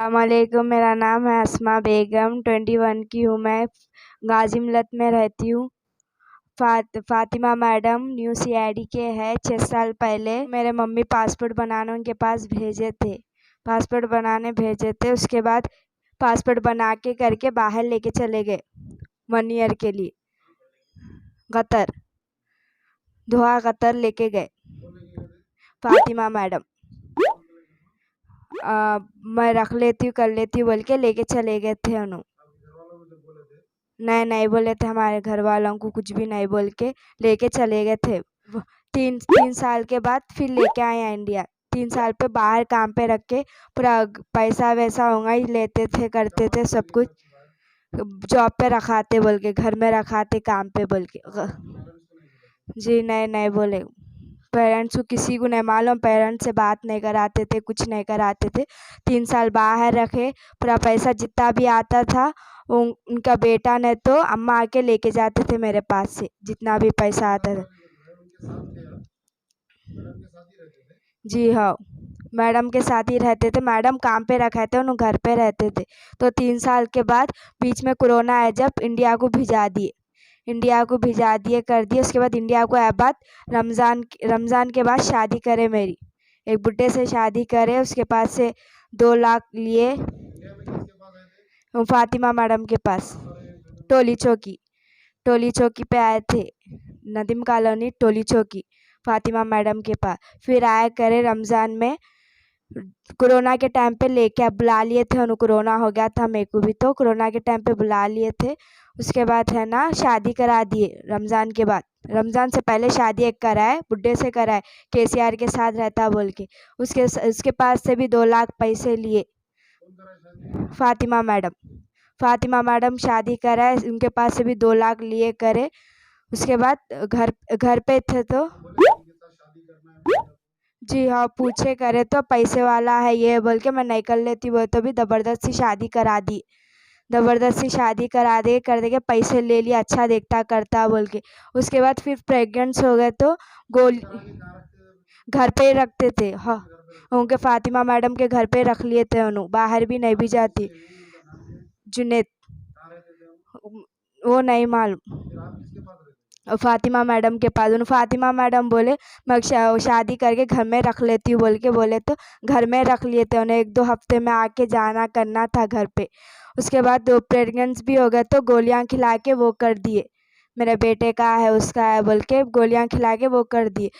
अस्सलामुअलैकुम। मेरा नाम है अस्मा बेगम, 21 की हूँ मैं। गाजी मिल्लत में रहती हूँ। फातिमा मैडम न्यू सीआईडी के है। 6 साल पहले मेरे मम्मी पासपोर्ट बनाने उनके पास भेजे थे। उसके बाद पासपोर्ट बना के करके बाहर लेके चले गए 1 ईयर के लिए। दोहा कतर लेके गए फातिमा मैडम। मैं रख लेती हूँ कर लेती हूँ बोल के लेके चले गए थे उन्होंने। नहीं बोले थे, हमारे घर वालों को कुछ भी नहीं बोल के लेके चले गए थे। 3 साल के बाद फिर लेके आए इंडिया। 3 साल पे बाहर काम पे रख के पूरा पैसा वैसा होगा ही लेते थे, करते थे सब कुछ। जॉब पे रखाते बोल के, घर में रखाते काम पे बोल के। जी नहीं बोले। पेरेंट्स को किसी को नहीं मालूम, पेरेंट्स से बात नहीं कराते थे, कुछ नहीं कराते थे। 3 साल बाहर रखे। पूरा पैसा जितना भी आता था उनका बेटा ने तो अम्मा आके लेके जाते थे मेरे पास से, जितना भी पैसा आता था। जी हाँ, मैडम के साथ ही रहते थे। मैडम काम पे रखे थे, उन्होंने घर पे रहते थे। तो 3 साल के बाद बीच में कोरोना है, जब इंडिया को भिजा दिए कर दिए। उसके बाद इंडिया को आए बाद रमज़ान के बाद शादी करे मेरी। एक बुड्ढे से शादी करे, उसके पास से 2 लाख लिए। फातिमा मैडम के पास टोली चौकी पे आए थे। नदीम कॉलोनी टोली चौकी, फातिमा मैडम के पास। फिर आया करे रमज़ान में। कोरोना के टाइम पे लेके बुला लिए थे उन्होंने। कोरोना हो गया था मेरे को भी, तो कोरोना के टाइम पे बुला लिए थे। उसके बाद है ना शादी करा दिए रमज़ान के बाद। रमज़ान से पहले शादी एक कराए, बुड्ढे से कराए, केसीआर के साथ रहता बोल के। उसके पास से भी 2 लाख पैसे लिए। फातिमा मैडम शादी कराए, उनके पास से भी 2 लाख लिए करे। उसके बाद घर पे थे तो जी हाँ, पूछे करे तो पैसे वाला है ये बोल के मैं नहीं कर लेती। वो तो भी ज़बरदस्ती शादी करा दी। कर दे के पैसे ले लिए, अच्छा देखता करता बोल के। उसके बाद फिर प्रेग्नेंट हो गए तो गोली घर पे ही रखते थे। हाँ, उनके फातिमा मैडम के घर पे रख लिए थे उन्होंने, बाहर भी नहीं भी जाती। जुनेद, वो नहीं मालूम। फातिमा मैडम के पास। फातिमा मैडम बोले मैं शादी करके घर में रख लेती हूँ बोल के बोले, तो घर में रख लिए थे उन्हें। 1-2 हफ्ते में आके जाना करना था घर पे। उसके बाद वो प्रेग्नेंट भी हो गए तो गोलियां खिला के वो कर दिए। मेरे बेटे का है उसका है बोल के गोलियां खिला के वो कर दिए।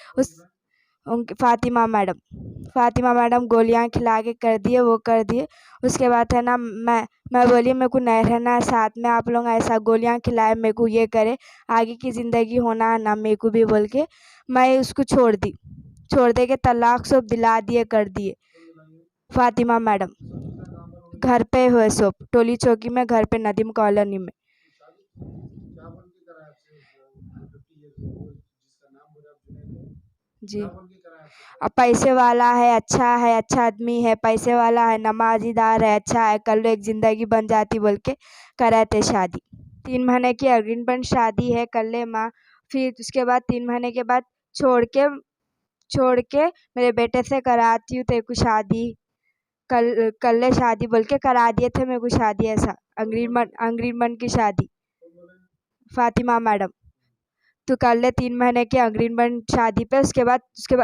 उनकी फातिमा मैडम गोलियां खिला के कर दिए, वो कर दिए। उसके बाद है ना मैं बोली मेरे को नहीं रहना है साथ में, आप लोग ऐसा गोलियां खिलाए मेरे को ये करे, आगे की ज़िंदगी होना है ना मेरे को भी बोल के मैं उसको छोड़ दे के तलाक सब दिला दिए कर दिए। फातिमा मैडम घर पे हुए सब, टोली चौकी में घर पे, नदीम कॉलोनी में। जी, अब पैसे वाला है, अच्छा आदमी है, पैसे वाला है, नमाजीदार है, अच्छा है, कल एक ज़िंदगी बन जाती बोल के कराए थे शादी। 3 महीने की अग्रिम शादी है कर ले माँ। फिर उसके बाद 3 महीने के बाद छोड़ के मेरे बेटे से कराती हूँ तेरे को शादी। कर ले शादी बोल के करा दिए थे मेरे को शादी। ऐसा अग्रीमेंट की शादी। फातिमा मैडम तो कर ले 3 महीने के अग्रीमेंट शादी पे। उसके बाद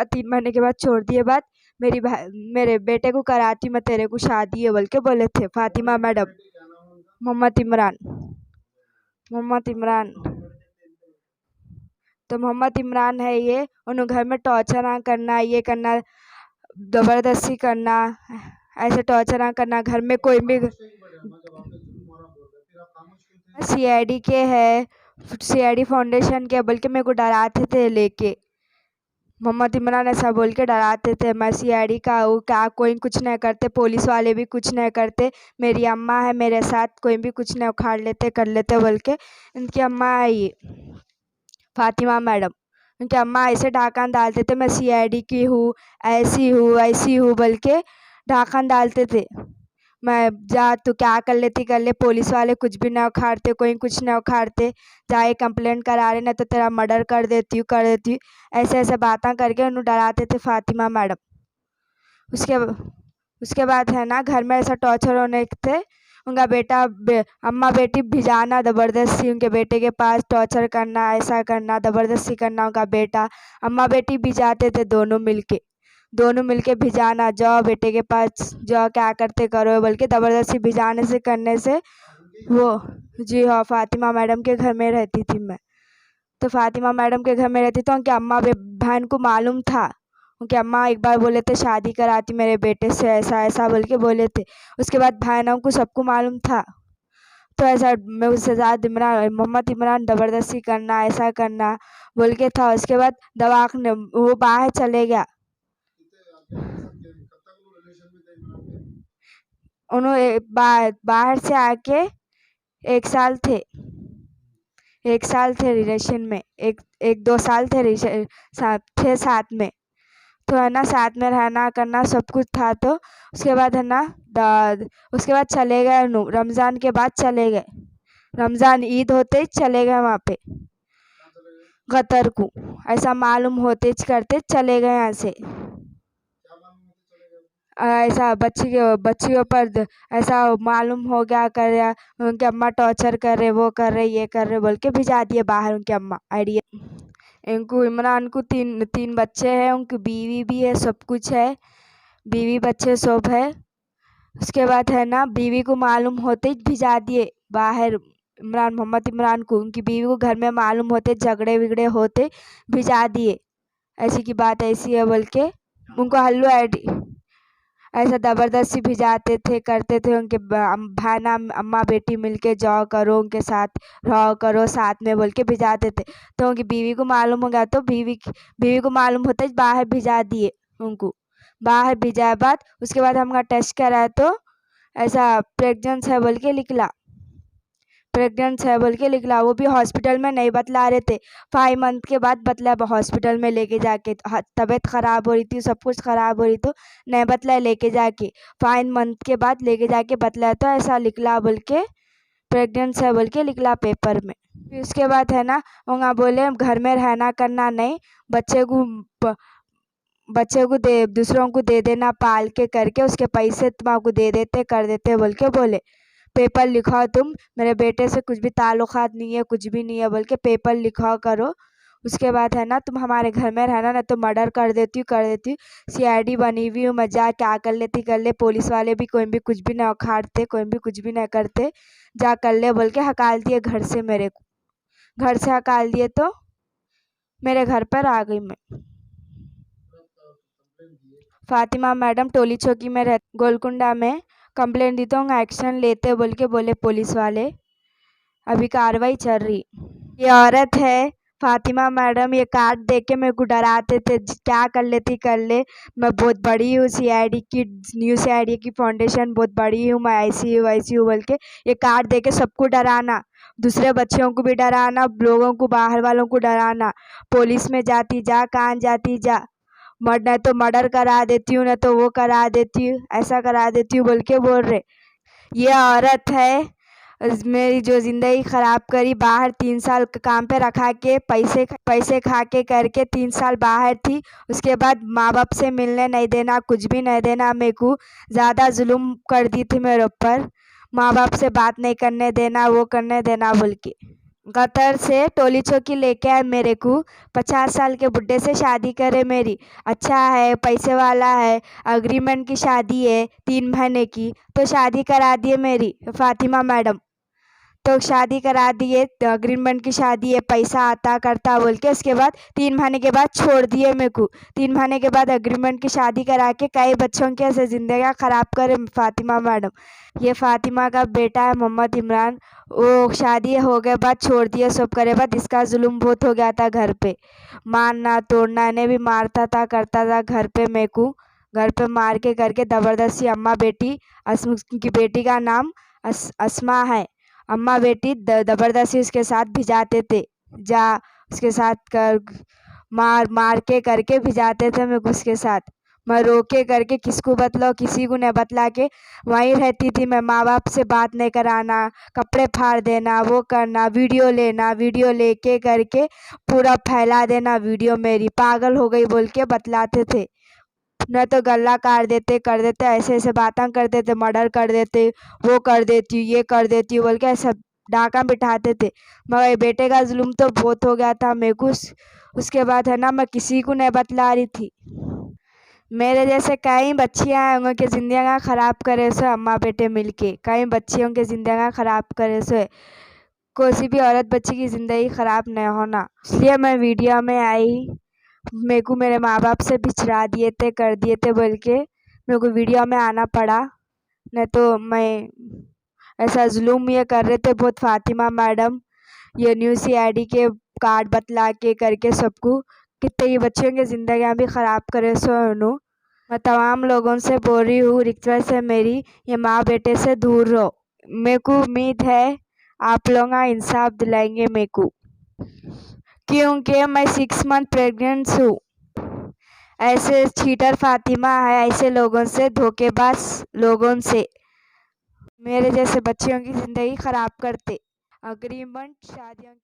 3 महीने के बाद छोड़ दिए। बाद मेरे बेटे को कराती मैं तेरे को शादी है बोल के बोले थे फातिमा मैडम। मोहम्मद इमरान तो मोहम्मद इमरान है ये। उन्होंने घर में टॉर्चर ना करना, ये करना, ज़बरदस्ती करना, ऐसे टॉर्चर ना करना घर में कोई भी। सीआईडी के है, सीआईडी फाउंडेशन के बोल के मेरे को डराते थे लेके। मोहम्मद इमरान ऐसा बोल के डराते थे मैं सीआईडी का हूँ, क्या कोई कुछ नहीं करते, पुलिस वाले भी कुछ नहीं करते, मेरी अम्मा है मेरे साथ, कोई भी कुछ नहीं उखाड़ लेते कर लेते बोल के। इनकी अम्मा है ये फातिमा मैडम। उनकी अम्मा ऐसे ढाकन डालते थे मैं सीआईडी की हूँ, ऐसी हूँ बोल के ढाकन डालते थे। मैं जा तू क्या कर ले, पुलिस वाले कुछ भी ना उखाड़ते, कोई कुछ ना उखाड़ते, जाए कंप्लेंट करा रहे, नहीं तो तेरा मर्डर कर देती हूँ। ऐसे बातें करके उन्हें डराते थे फातिमा मैडम। उसके बाद है ना घर में ऐसा टॉर्चर होने थे, उनका बेटा अम्मा बेटी भिजाना ज़बरदस्ती उनके बेटे के पास, टॉर्चर करना, ऐसा करना, ज़बरदस्ती करना उनका बेटा। अम्मा बेटी भिजाते थे दोनों मिलके भिजाना, जाओ बेटे के पास जाओ, क्या करते करो बोल के ज़बरदस्ती भिजाने से करने से वो। जी हाँ, फातिमा मैडम के घर में रहती थी मैं। तो फातिमा मैडम के घर में रहती तो उनकी अम्मा बहन को मालूम था। उनकी अम्मा एक बार बोले थे शादी कराती मेरे बेटे से, ऐसा ऐसा बोल के बोले थे। उसके बाद बहनों को सबको मालूम था, तो ऐसा मैं उससे मोहम्मद इमरान ज़बरदस्ती करना, ऐसा करना बोल के था। उसके बाद दवाखाने वो बाहर चले गया। उन्होंने बाहर से आके 1 साल थे, 1 साल थे रिलेशन में, 1-2 साल थे साथ में। तो है ना साथ में रहना करना सब कुछ था। तो उसके बाद है ना उसके बाद चले गए, रमज़ान के बाद चले गए, रमज़ान ईद होते ही चले गए वहाँ पे कतर को। ऐसा मालूम होते करते चले गए यहाँ से। ऐसा बच्ची के ऊपर ऐसा मालूम हो गया, कर रहा उनकी अम्मा टॉर्चर कर रहे, वो कर रहे, ये कर रहे बोल के भिजा दिए बाहर उनकी अम्मा आइडिया। इनको इमरान को 3 बच्चे हैं, उनकी बीवी भी है, सब कुछ है, बीवी बच्चे सब है। उसके बाद है ना बीवी को मालूम होते ही भिजा दिए बाहर, मोहम्मद इमरान को। उनकी बीवी को घर में मालूम होते, झगड़े विगड़े होते भिजा दिए, ऐसी की बात ऐसी है बोल के उनको हल्लू ऐसा ज़बरदस्ती भिजाते थे, करते थे। उनके भाई अम्मा बेटी मिलके जाओ करो, उनके साथ रहो करो साथ में बोल के भिजाते थे। तो उनकी बीवी को मालूम हो गया, तो बीवी को मालूम होता है बाहर भिजा दिए उनको। बाहर भिजाए बाद उसके बाद हमका टेस्ट कराया तो ऐसा प्रेग्नेंट है बोल के निकला, वो भी हॉस्पिटल में नहीं बतला रहे थे। 5 मंथ के बाद बतला हॉस्पिटल में लेके जाके। तबीयत ख़राब हो रही थी, सब कुछ ख़राब हो रही तो नहीं बतलाया, लेके जाके 5 मंथ के बाद लेके जाके बतलाया तो ऐसा निकला बोल के, प्रेग्नेंट है बोल के निकला पेपर में। फिर उसके बाद है ना वहाँ बोले घर में रहना करना नहीं, बच्चे को दूसरों को दे देना पाल के करके, उसके पैसे तुम्हारे दे देते कर देते बोल के बोले। पेपर लिखाओ तुम, मेरे बेटे से कुछ भी ताल्लुकात नहीं है, कुछ भी नहीं है बोल के पेपर लिखाओ करो। उसके बाद है ना तुम हमारे घर में रहना, नहीं तो मर्डर कर देती हूँ। CID बनी हुई हूँ मैं, जा क्या कर लेती कर ले, पुलिस वाले भी कोई भी कुछ भी नहीं उखाड़ते, कोई भी कुछ भी नहीं करते, जा कर ले बोल के हकाल दिए घर से। मेरे को घर से हकाल दिए तो मेरे घर पर आ गई मैं। फातिमा मैडम टोली चौकी में रहती, गोलकुंडा में कंप्लेंट दी तो एक्शन लेते बोल के बोले पुलिस वाले, अभी कार्रवाई चल रही। ये औरत है फातिमा मैडम, ये कार्ड दे के मेरे को डराते थे, क्या कर लेती कर ले, मैं बहुत बड़ी हूँ, CID की न्यू CID की फाउंडेशन बहुत बड़ी हूँ मैं, ICU बोल के ये कार्ड दे के सबको डराना, दूसरे बच्चों को भी डराना, लोगों को बाहर वालों को डराना। पुलिस में जाती जा, कहाँ जाती जा, नहीं तो मर्डर करा देती हूँ, नहीं तो वो करा देती हूँ, ऐसा करा देती हूँ बोल के बोल रहे। ये औरत है मेरी जो ज़िंदगी ख़राब करी, बाहर 3 साल काम पे रखा के पैसे खा के करके 3 साल बाहर थी। उसके बाद माँ बाप से मिलने नहीं देना, कुछ भी नहीं देना, मेरे को ज़्यादा जुल्म कर दी थी मेरे ऊपर, माँ बाप से बात नहीं करने देना, वो करने देना बोल के। कतर से टोली चौकी लेके आए मेरे को, 50 साल के बुड्ढे से शादी करे मेरी, अच्छा है, पैसे वाला है, अग्रीमेंट की शादी है 3 महीने की, तो शादी करा दिए मेरी फातिमा मैडम। तो शादी करा दिए, तो अग्रीमेंट की शादी है, पैसा आता करता बोल के। उसके बाद 3 महीने के बाद छोड़ दिए मेरे को। 3 महीने के बाद अग्रीमेंट की शादी करा के कई बच्चों की ऐसे ज़िंदगी ख़राब करे फातिमा मैडम। ये फातिमा का बेटा है मोहम्मद इमरान, वो शादी हो गए बाद छोड़ दिया, सब करे बाद इसका जुल्म बहुत हो गया था घर पे, मारना तोड़ना, इन्हें भी मारता था करता था घर पे, मेरे को घर पे मार के करके ज़बरदस्ती। अम्मा बेटी, उनकी बेटी का नाम अस्मा है, अम्मा बेटी ज़बरदस्ती उसके साथ भिजाते थे, जा उसके साथ कर मार के करके भिजाते थे मैं उसके साथ। मैं रोके करके किसको बतलाओ, किसी को नहीं बतला के वहीं रहती थी मैं। माँ बाप से बात नहीं कराना, कपड़े फाड़ देना, वो करना, वीडियो लेना, वीडियो लेके करके पूरा फैला देना वीडियो मेरी, पागल हो गई बोल के बतलाते थे। न तो गला काट देते कर देते, ऐसे ऐसे बातें कर देते, मर्डर कर देते, वो कर देती हूँ, ये कर देती हूँ बोल के ऐसा डाका बिठाते थे। मगर बेटे का जुल्म तो बहुत हो गया था मेरे को। उसके बाद है ना, मैं किसी को नहीं बतला रही थी। मेरे जैसे कई बच्चियां हैं, उनकी जिंदगियां खराब करे सो अम्मा बेटे मिलके, कई बच्चियों की जिंदगियां खराब करे सो। कोई भी औरत बच्ची की ज़िंदगी ख़राब नहीं होना, इसलिए मैं वीडियो में आई। मेरे को मेरे माँ बाप से बिछड़ा दिए थे, कर दिए थे बोल के मेरे को वीडियो में आना पड़ा। नहीं तो मैं ऐसा जुल्म ये कर रहे थे बहुत फातिमा मैडम, ये न्यूज़ CID के कार्ड बतला के करके सबको, कितने ही बच्चियों की ज़िंदगियाँ भी ख़राब करे सो उन्होंने। मैं तमाम लोगों से बोल रही हूँ, रिक्वेस्ट है मेरी, ये माँ बेटे से दूर रहो। मेरे को उम्मीद है आप लोग इंसाफ दिलाएंगे मेरे को, क्योंकि मैं 6 मंथ प्रेग्नेंट हूँ। ऐसे चीटर फातिमा है, ऐसे लोगों से, धोखेबाज लोगों से मेरे जैसे बच्चियों की ज़िंदगी ख़राब करते। अग्रीमेंट शादियों के